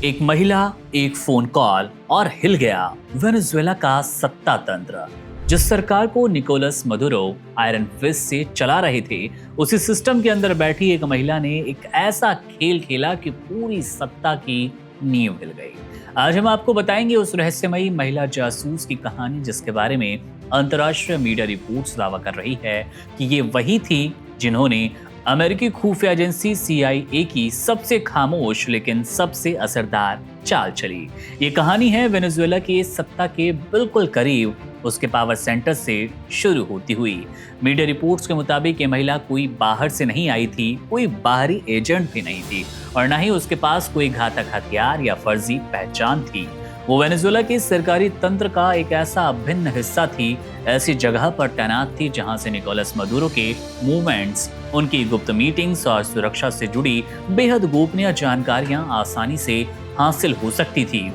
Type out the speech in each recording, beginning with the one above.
एक महिला, एक फोन कॉल और हिल गया वेनेजुएला का सत्ता तंत्र। जिस सरकार को निकोलस मदुरो आयरन फिस्ट से चला रहे थे, उसी सिस्टम के अंदर बैठी एक महिला ने एक ऐसा खेल खेला कि पूरी सत्ता की नींव हिल गई। आज हम आपको बताएंगे उस रहस्यमयी महिला जासूस की कहानी, जिसके बारे में अंतर्राष्ट्रीय मीडिया रिपोर्ट्स दावा कर रही है कि ये वही थी जिन्होंने अमेरिकी खुफिया एजेंसी CIA की सबसे खामोश लेकिन सबसे असरदार चाल चली। ये कहानी है वेनेजुएला के सत्ता के बिल्कुल करीब, उसके पावर सेंटर से शुरू होती हुई। मीडिया रिपोर्ट्स के मुताबिक ये महिला कोई बाहर से नहीं आई थी, कोई बाहरी एजेंट भी नहीं थी और न ही उसके पास कोई घातक हथियार या फर्जी पहचान थी। वो वेनेजुएला के सरकारी तंत्र का एक ऐसा अभिन्न हिस्सा थी, ऐसी जगह पर तैनात थी जहां से निकोलस मदुरो के मूवमेंट्स, उनकी गुप्त मीटिंग्स और सुरक्षा से जुड़ी बेहद गोपनीय जानकारियां आसानी से हासिल हो सकती थी।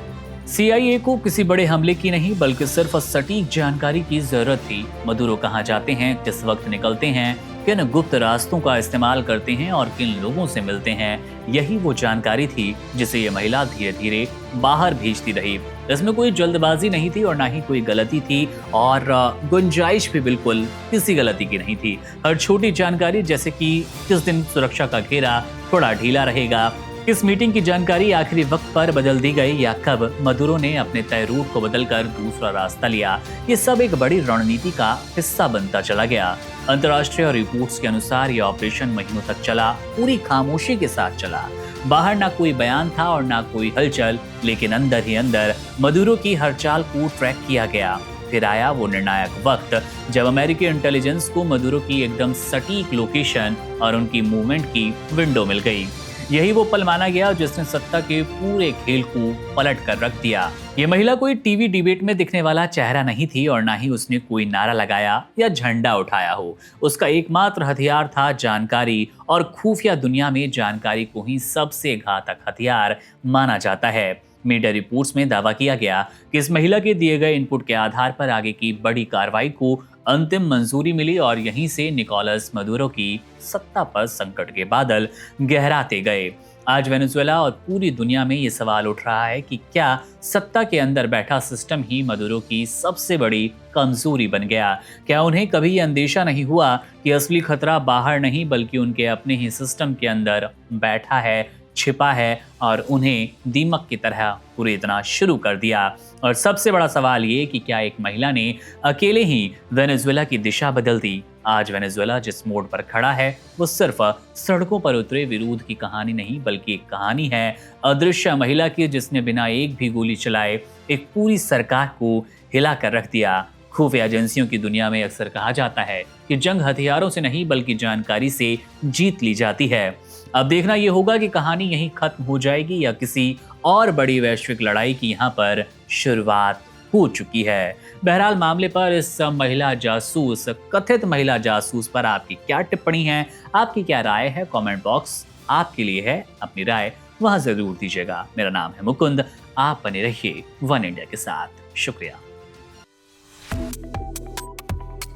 CIA को किसी बड़े हमले की नहीं बल्कि सिर्फ सटीक जानकारी की जरूरत थी। मदुरो कहाँ जाते हैं, किस वक्त निकलते हैं, किन गुप्त रास्तों का इस्तेमाल करते हैं और किन लोगों से मिलते हैं, यही वो जानकारी थी जिसे ये महिला धीरे धीरे बाहर भेजती रही। इसमें कोई जल्दबाजी नहीं थी और ना ही कोई गलती थी और गुंजाइश भी बिल्कुल किसी गलती की नहीं थी। हर छोटी जानकारी, जैसे कि किस दिन सुरक्षा का घेरा थोड़ा ढीला रहेगा, किस मीटिंग की जानकारी आखिरी वक्त पर बदल दी गई या कब मदुरो ने अपने तय रूट को बदलकर दूसरा रास्ता लिया, ये सब एक बड़ी रणनीति का हिस्सा बनता चला गया। अंतर्राष्ट्रीय रिपोर्ट्स के अनुसार यह ऑपरेशन महीनों तक चला, पूरी खामोशी के साथ चला। बाहर ना कोई बयान था और ना कोई हलचल, लेकिन अंदर ही अंदर मदुरो की हर चाल को ट्रैक किया गया। फिर आया वो निर्णायक वक्त जब अमेरिकी इंटेलिजेंस को मदुरो की एकदम सटीक लोकेशन और उनकी मूवमेंट की विंडो मिल गई। यही वो पल माना गया जिसने सत्ता के पूरे खेल को पलट कर रख दिया। ये महिला कोई टीवी डिबेट में दिखने वाला चेहरा नहीं थी और ना ही उसने कोई नारा लगाया या झंडा उठाया हो। उसका एकमात्र हथियार था जानकारी, और खुफिया दुनिया में जानकारी को ही सबसे घातक हथियार माना जाता है। मीडिया रिपोर्ट्स में दावा किया गया कि इस महिला के दिए गए इनपुट के आधार पर आगे की बड़ी कार्रवाई को अंतिम मंजूरी मिली और यहीं से निकोलस मदुरो की सत्ता पर संकट के बादल गहराते गए। आज वेनेजुएला और पूरी दुनिया में ये सवाल उठ रहा है कि क्या सत्ता के अंदर बैठा सिस्टम ही मदुरो की सबसे बड़ी कमजोरी बन गया? क्या उन्हें कभी ये अंदेशा नहीं हुआ कि असली खतरा बाहर नहीं बल्कि उनके अपने ही सिस्टम के अंदर बैठा है, छिपा है और उन्हें दीमक की तरह कुरेदना शुरू कर दिया? और सबसे बड़ा सवाल ये कि क्या एक महिला ने अकेले ही वेनेजुएला की दिशा बदल दी? आज वेनेजुएला जिस मोड़ पर खड़ा है वो सिर्फ सड़कों पर उतरे विरोध की कहानी नहीं बल्कि एक कहानी है अदृश्य महिला की, जिसने बिना एक भी गोली चलाए एक पूरी सरकार को हिला कर रख दिया। खुफिया एजेंसियों की दुनिया में अक्सर कहा जाता है कि जंग हथियारों से नहीं बल्कि जानकारी से जीत ली जाती है। अब देखना यह होगा कि कहानी यहीं खत्म हो जाएगी या किसी और बड़ी वैश्विक लड़ाई की यहाँ पर शुरुआत हो चुकी है। बहरहाल मामले पर इस कथित महिला जासूस पर आपकी क्या टिप्पणी है, आपकी क्या राय है? कमेंट बॉक्स आपके लिए है, अपनी राय वहां जरूर दीजिएगा। मेरा नाम है मुकुंद, आप बने रहिए वन इंडिया के साथ। शुक्रिया।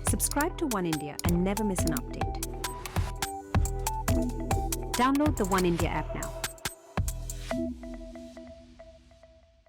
Subscribe to One India and never miss an update. Download the One India app now.